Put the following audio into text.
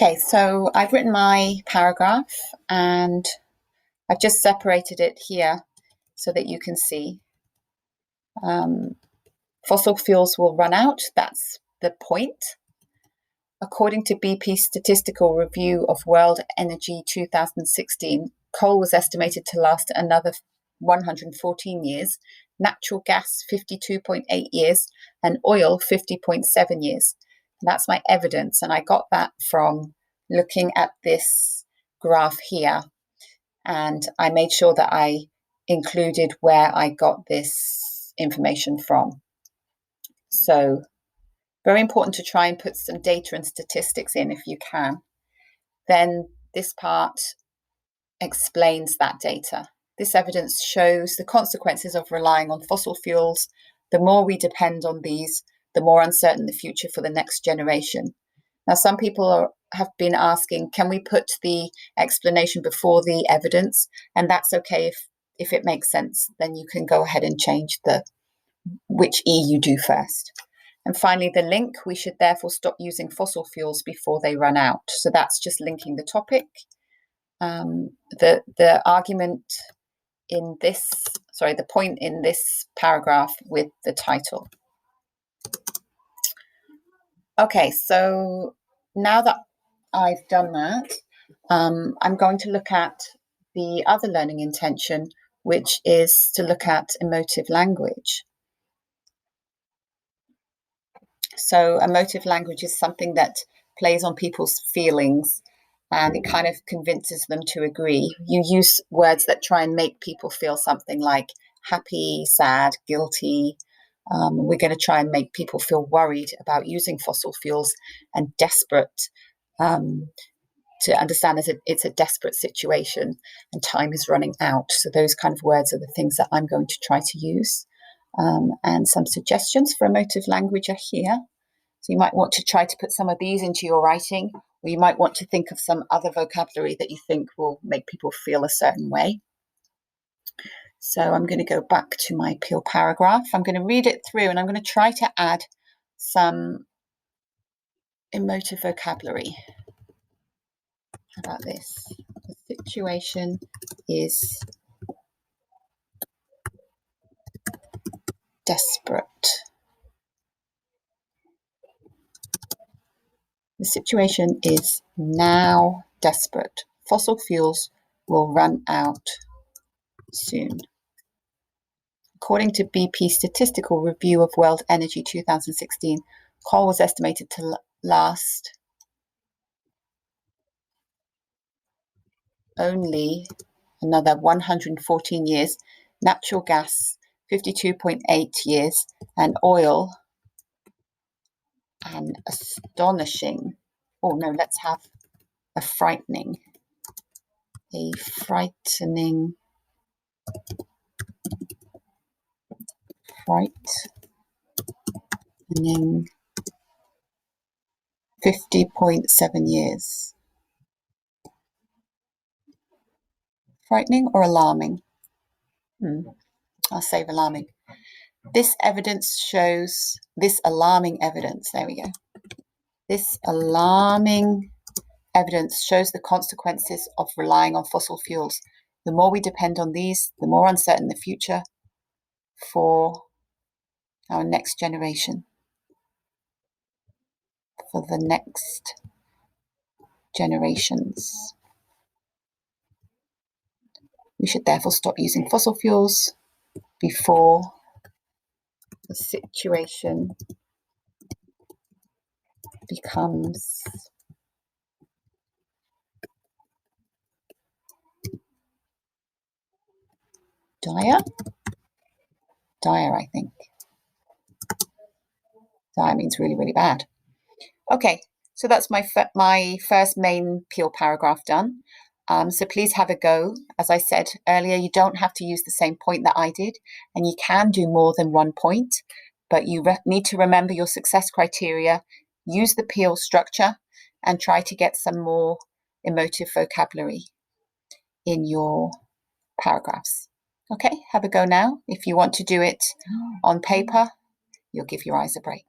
Okay, so I've written my paragraph and I've just separated it here so that you can see. Fossil fuels will run out. That's the point. According to BP's Statistical Review of World Energy 2016, coal was estimated to last another 114 years, natural gas 52.8 years, and oil 50.7 years. And that's my evidence, and I got that from looking at this graph here, and I made sure that I included where I got this information from. So very important to try and put some data and statistics in if you can. Then this part explains that data. This evidence shows the consequences of relying on fossil fuels. The more we depend on these, the more uncertain the future for the next generation. Now, some people have been asking, can we put the explanation before the evidence? And that's okay if it makes sense. Then you can go ahead and change which E you do first. And finally, the link, we should therefore stop using fossil fuels before they run out. So that's just linking the topic. The argument in this, the point in this paragraph with the title. Okay, so now that I've done that, I'm going to look at the other learning intention, which is to look at emotive language. So emotive language is something that plays on people's feelings and it kind of convinces them to agree. You use words that try and make people feel something like happy, sad, guilty. We're going to try and make people feel worried about using fossil fuels and desperate to understand that it's a desperate situation and time is running out. So those kind of words are the things that I'm going to try to use. And some suggestions for emotive language are here. So you might want to try to put some of these into your writing, or you might want to think of some other vocabulary that you think will make people feel a certain way. So I'm going to go back to my Peel paragraph. I'm going to read it through and I'm going to try to add some emotive vocabulary. How about this? The situation is desperate. The situation is now desperate. Fossil fuels will run out soon. According to BP's Statistical Review of World Energy 2016, coal was estimated to last only another 114 years, natural gas 52.8 years, and oil an astonishing, let's have a frightening 50.7 years. Frightening or alarming? I'll save alarming. This alarming evidence, there we go. This alarming evidence shows the consequences of relying on fossil fuels. The more we depend on these, the more uncertain the future for our next generation. For the next generations. We should therefore stop using fossil fuels before the situation becomes dire, I think. Dire means really, really bad. Okay, so that's my first main Peel paragraph done. So please have a go. As I said earlier, you don't have to use the same point that I did, and you can do more than one point, but you need to remember your success criteria, use the Peel structure, and try to get some more emotive vocabulary in your paragraphs. Okay, have a go now. If you want to do it on paper, you'll give your eyes a break.